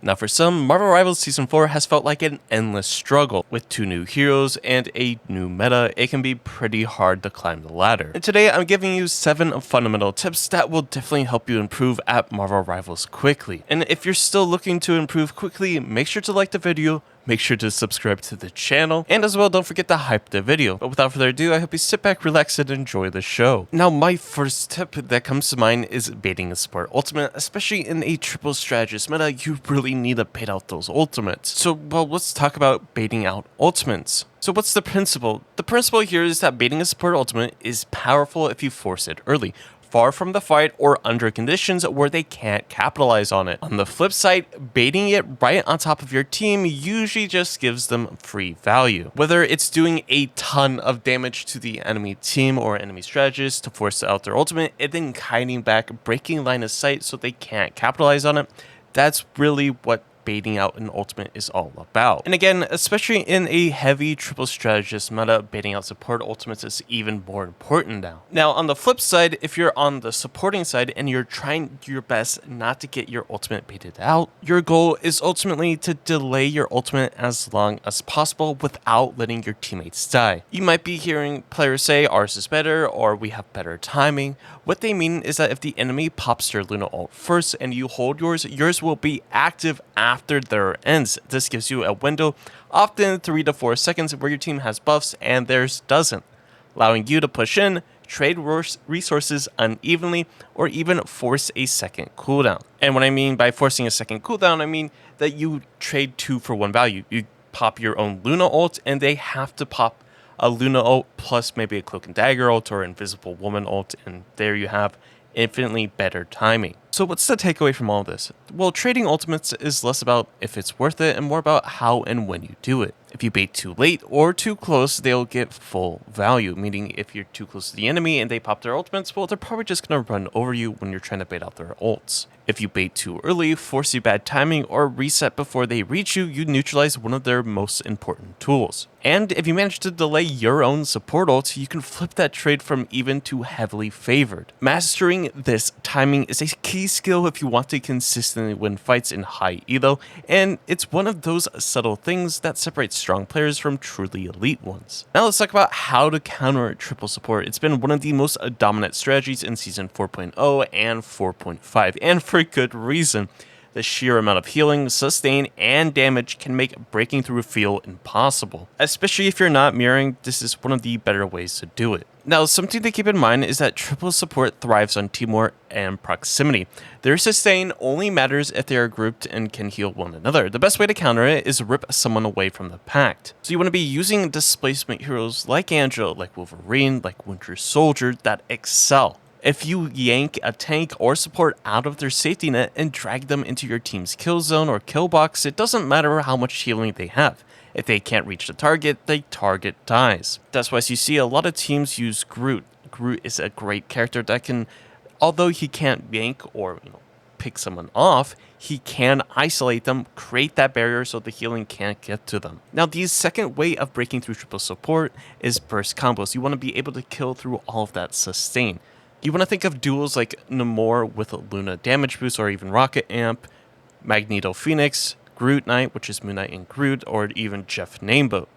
Now for some, Marvel Rivals Season 4 has felt like an endless struggle. With 2 new heroes and a new meta, it can be pretty hard to climb the ladder. And today I'm giving you 7 fundamental tips that will definitely help you improve at Marvel Rivals quickly. And if you're still looking to improve quickly, make sure to like the video, make sure to subscribe to the channel, and as well don't forget to hype the video. But without further ado, I hope you sit back, relax, and enjoy the show. Now my first tip that comes to mind is baiting a support ultimate. Especially in a triple strategist meta, you really need to bait out those ultimates. So well, let's talk about baiting out ultimates. So what's the principle? The principle here is that baiting a support ultimate is powerful if you force it early, far from the fight or under conditions where they can't capitalize on it. On the flip side, baiting it right on top of your team usually just gives them free value. Whether it's doing a ton of damage to the enemy team or enemy strategist to force out their ultimate and then kiting back, breaking line of sight so they can't capitalize on it, that's really what baiting out an ultimate is all about. And again, especially in a heavy triple strategist meta, baiting out support ultimates is even more important now. Now on the flip side, if you're on the supporting side and you're trying your best not to get your ultimate baited out, your goal is ultimately to delay your ultimate as long as possible without letting your teammates die. You might be hearing players say ours is better or we have better timing. What they mean is that if the enemy pops their Luna ult first and you hold yours, yours will be active after their ends. This gives you a window, often 3 to 4 seconds, where your team has buffs and theirs doesn't, allowing you to push in, trade resources unevenly, or even force a second cooldown. And what I mean by forcing a second cooldown, I mean that you trade 2 for 1 value. You pop your own Luna ult and they have to pop a Luna ult plus maybe a Cloak and Dagger ult or Invisible Woman ult, and there you have infinitely better timing. So what's the takeaway from all this? Well, trading ultimates is less about if it's worth it and more about how and when you do it. If you bait too late or too close, they'll get full value, meaning if you're too close to the enemy and they pop their ultimates, well, they're probably just going to run over you when you're trying to bait out their ults. If you bait too early, force you bad timing, or reset before they reach you, you neutralize one of their most important tools. And if you manage to delay your own support ult, you can flip that trade from even to heavily favored. Mastering this timing is a key skill if you want to consistently win fights in high elo, and it's one of those subtle things that separates strong players from truly elite ones. Now let's talk about how to counter triple support. It's been one of the most dominant strategies in Season 4.0 and 4.5, and for good reason. The sheer amount of healing, sustain, and damage can make breaking through feel impossible. Especially if you're not mirroring, this is one of the better ways to do it. Now, something to keep in mind is that triple support thrives on teamwork and proximity. Their sustain only matters if they are grouped and can heal one another. The best way to counter it is rip someone away from the pact. So you want to be using displacement heroes like Angela, like Wolverine, like Winter Soldier that excel. If you yank a tank or support out of their safety net and drag them into your team's kill zone or kill box, it doesn't matter how much healing they have. If they can't reach the target dies. That's why you see a lot of teams use Groot. Groot is a great character that can, although he can't yank or pick someone off, he can isolate them, create that barrier so the healing can't get to them. Now, the second way of breaking through triple support is burst combos. You want to be able to kill through all of that sustain. You want to think of duels like Namor with a Luna damage boost or even Rocket Amp, Magneto Phoenix, Groot Knight, which is Moon Knight and Groot, or even Jeff Nambo.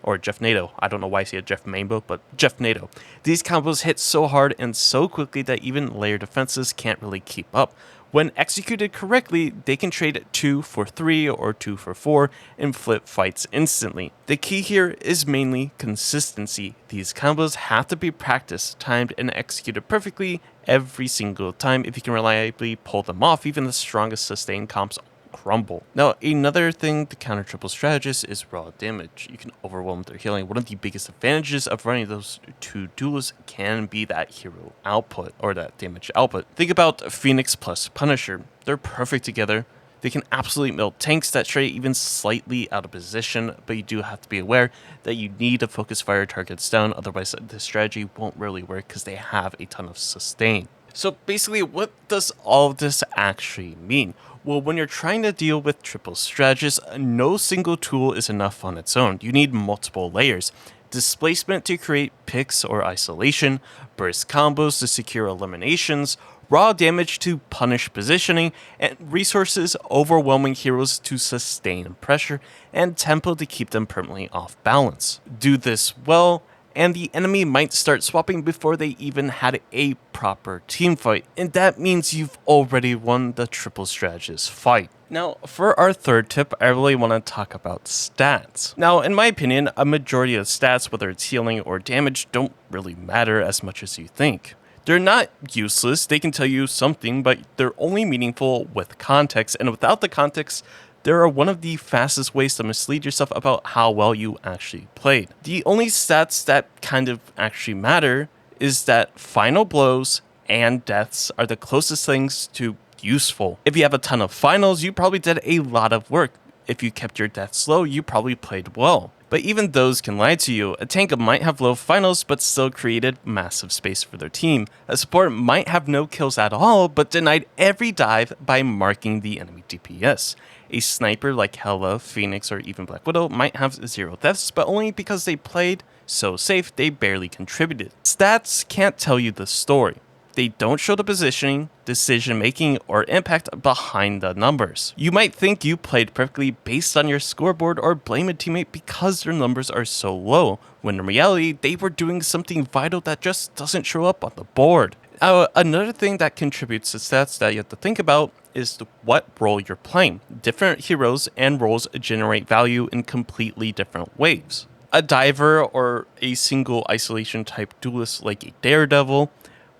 Or Jeff NATO. I don't know why I say Jeff Mambo, but Jeff NATO. These combos hit so hard and so quickly that even layered defenses can't really keep up. When executed correctly, they can trade 2 for 3 or 2 for 4 and flip fights instantly. The key here is mainly consistency. These combos have to be practiced, timed, and executed perfectly every single time. If you can reliably pull them off, even the strongest sustained comps crumble. Now, another thing to counter triple strategists is raw damage. You can overwhelm their healing. One of the biggest advantages of running those 2 duels can be that hero output, or that damage output. Think about Phoenix plus Punisher. They're perfect together. They can absolutely melt tanks that stray even slightly out of position, but you do have to be aware that you need to focus fire targets down, otherwise the strategy won't really work because they have a ton of sustain. So basically, what does all of this actually mean? Well, when you're trying to deal with triple strategists, no single tool is enough on its own. You need multiple layers. Displacement to create picks or isolation, burst combos to secure eliminations, raw damage to punish positioning, and resources overwhelming heroes to sustain pressure, and tempo to keep them permanently off balance. Do this well, and the enemy might start swapping before they even had a proper team fight, and that means you've already won the triple strategist fight. Now, for our third tip, I really want to talk about stats. Now, in my opinion, a majority of stats, whether it's healing or damage, don't really matter as much as you think. They're not useless, they can tell you something, but they're only meaningful with context, and without the context, they are one of the fastest ways to mislead yourself about how well you actually played. The only stats that kind of actually matter is that final blows and deaths are the closest things to useful. If you have a ton of finals, you probably did a lot of work. If you kept your deaths low, you probably played well. But even those can lie to you. A tank might have low finals but still created massive space for their team. A support might have no kills at all but denied every dive by marking the enemy DPS. A sniper like Hela, Phoenix, or even Black Widow might have 0 deaths, but only because they played so safe they barely contributed. Stats can't tell you the story. They don't show the positioning, decision making, or impact behind the numbers. You might think you played perfectly based on your scoreboard or blame a teammate because their numbers are so low, when in reality they were doing something vital that just doesn't show up on the board. Another thing that contributes to stats that you have to think about is what role you're playing. Different heroes and roles generate value in completely different ways. A diver or a single isolation type duelist like a Daredevil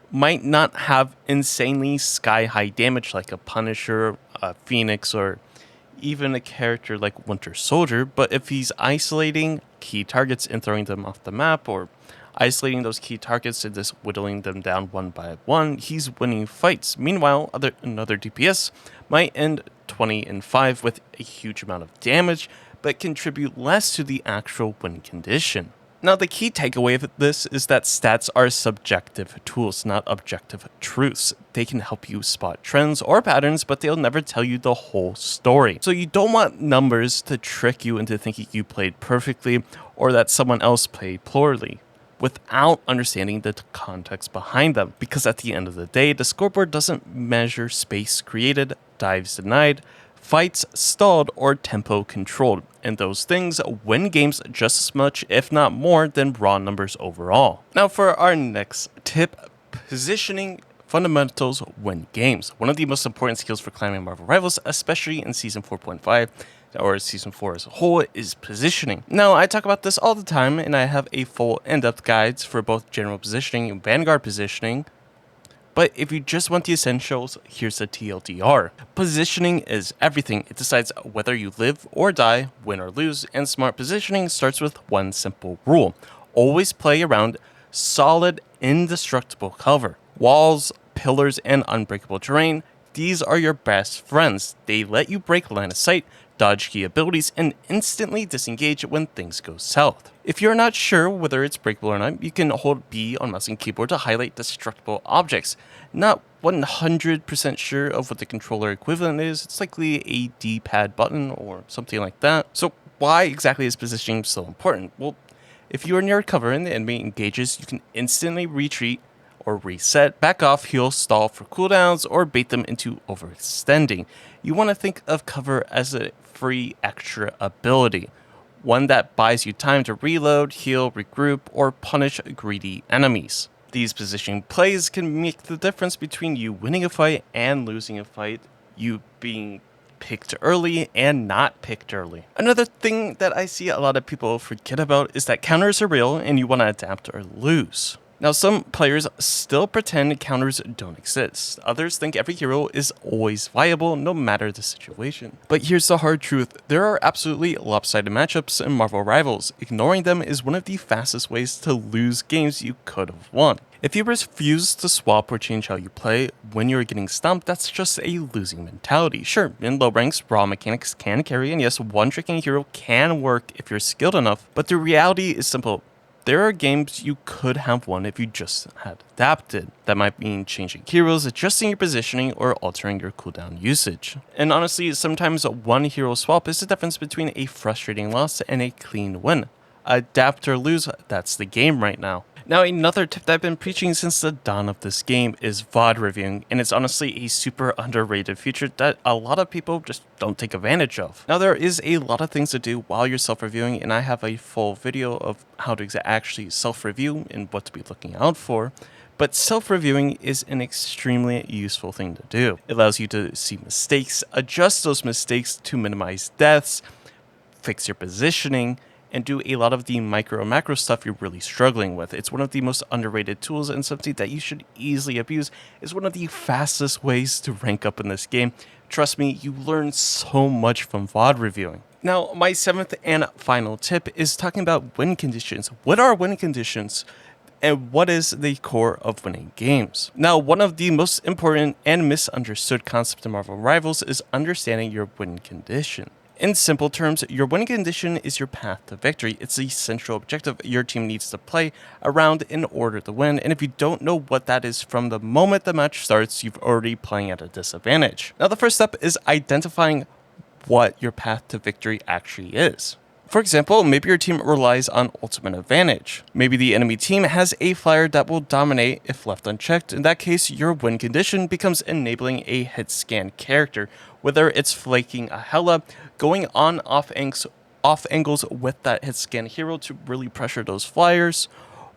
might not have insanely sky-high damage like a Punisher, a Phoenix, or even a character like Winter Soldier, but if he's isolating key targets and throwing them off the map, or isolating those key targets and just whittling them down one by one, he's winning fights. Meanwhile, another DPS might end 20-5 with a huge amount of damage, but contribute less to the actual win condition. Now, the key takeaway of this is that stats are subjective tools, not objective truths. They can help you spot trends or patterns, but they'll never tell you the whole story. So you don't want numbers to trick you into thinking you played perfectly or that someone else played poorly, without understanding the context behind them. Because at the end of the day, the scoreboard doesn't measure space created, dives denied, fights stalled, or tempo controlled, and those things win games just as much, if not more, than raw numbers overall. Now for our next tip, positioning fundamentals win games. One of the most important skills for climbing Marvel Rivals, especially in Season 4.5, or Season 4 as a whole, is positioning. Now, I talk about this all the time, and I have a full in-depth guides for both general positioning and Vanguard positioning. But if you just want the essentials, here's the TLDR. Positioning is everything. It decides whether you live or die, win or lose, and smart positioning starts with one simple rule. Always play around solid, indestructible cover. Walls, pillars, and unbreakable terrain, these are your best friends. They let you break line of sight, dodge key abilities, and instantly disengage when things go south. If you're not sure whether it's breakable or not, you can hold B on mouse and keyboard to highlight destructible objects. Not 100% sure of what the controller equivalent is, it's likely a D-pad button or something like that. So why exactly is positioning so important? Well, if you are near cover and the enemy engages, you can instantly retreat or reset, back off, heal, stall for cooldowns, or bait them into overextending. You want to think of cover as a free extra ability, one that buys you time to reload, heal, regroup, or punish greedy enemies. These positioning plays can make the difference between you winning a fight and losing a fight, you being picked early and not picked early. Another thing that I see a lot of people forget about is that counters are real and you want to adapt or lose. Now, some players still pretend counters don't exist. Others think every hero is always viable, no matter the situation. But here's the hard truth. There are absolutely lopsided matchups in Marvel Rivals. Ignoring them is one of the fastest ways to lose games you could have won. If you refuse to swap or change how you play when you're getting stumped, that's just a losing mentality. Sure, in low ranks, raw mechanics can carry, and yes, one-tricking a hero can work if you're skilled enough, but the reality is simple. There are games you could have won if you just had adapted. That might mean changing heroes, adjusting your positioning, or altering your cooldown usage. And honestly, sometimes one hero swap is the difference between a frustrating loss and a clean win. Adapt or lose, that's the game right now. Now, another tip that I've been preaching since the dawn of this game is VOD reviewing, and it's honestly a super underrated feature that a lot of people just don't take advantage of. Now, there is a lot of things to do while you're self-reviewing, and I have a full video of how to actually self-review and what to be looking out for. But self-reviewing is an extremely useful thing to do. It allows you to see mistakes, adjust those mistakes to minimize deaths, fix your positioning, and do a lot of the micro and macro stuff you're really struggling with. It's one of the most underrated tools and something that you should easily abuse. It's one of the fastest ways to rank up in this game. Trust me, you learn so much from VOD reviewing. Now, my 7th and final tip is talking about win conditions. What are win conditions? And what is the core of winning games? Now, one of the most important and misunderstood concepts in Marvel Rivals is understanding your win condition. In simple terms, your winning condition is your path to victory. It's the central objective your team needs to play around in order to win, and if you don't know what that is from the moment the match starts, you're already playing at a disadvantage. Now, the first step is identifying what your path to victory actually is. For example, maybe your team relies on ultimate advantage. Maybe the enemy team has a flyer that will dominate if left unchecked. In that case, your win condition becomes enabling a hit scan character, whether it's flanking a Hela, going on off angles with that hit scan hero to really pressure those flyers,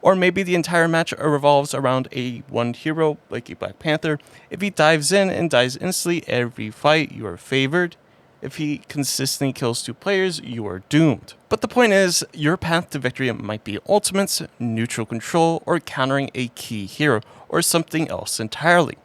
or maybe the entire match revolves around a one hero like a Black Panther. If he dives in and dies instantly every fight, you are favored. If he consistently kills 2 players, you are doomed. But the point is, your path to victory might be ultimates, neutral control, or countering a key hero, or something else entirely.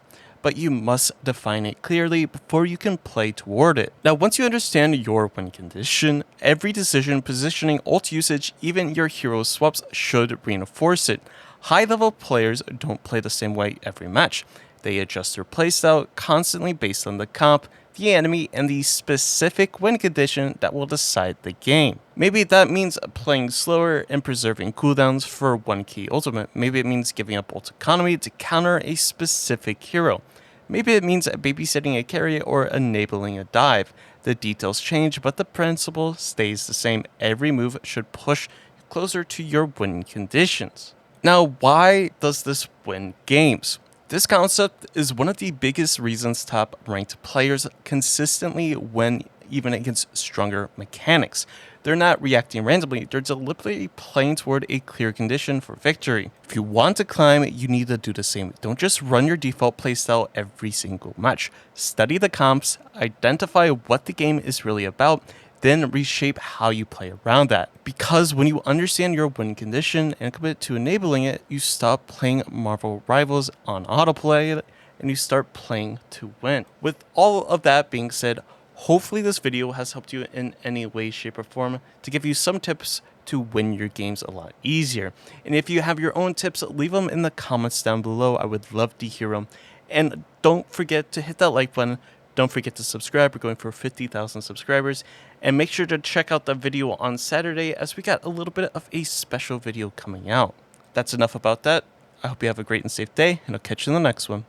But you must define it clearly before you can play toward it. Now, once you understand your win condition, every decision, positioning, ult usage, even your hero swaps should reinforce it. High-level players don't play the same way every match. They adjust their playstyle constantly based on the comp, the enemy, and the specific win condition that will decide the game. Maybe that means playing slower and preserving cooldowns for one key ultimate. Maybe it means giving up ult economy to counter a specific hero. Maybe it means babysitting a carry or enabling a dive. The details change, but the principle stays the same. Every move should push closer to your win conditions. Now, why does this win games? This concept is one of the biggest reasons top-ranked players consistently win even against stronger mechanics. They're not reacting randomly, they're deliberately playing toward a clear condition for victory. If you want to climb, you need to do the same. Don't just run your default playstyle every single match. Study the comps, identify what the game is really about, then reshape how you play around that. Because when you understand your win condition and commit to enabling it, you stop playing Marvel Rivals on autoplay and you start playing to win. With all of that being said, hopefully this video has helped you in any way, shape, or form to give you some tips to win your games a lot easier. And if you have your own tips, leave them in the comments down below. I would love to hear them. And don't forget to hit that like button. Don't forget to subscribe. We're going for 50,000 subscribers. And make sure to check out the video on Saturday as we got a little bit of a special video coming out. That's enough about that. I hope you have a great and safe day, and I'll catch you in the next one.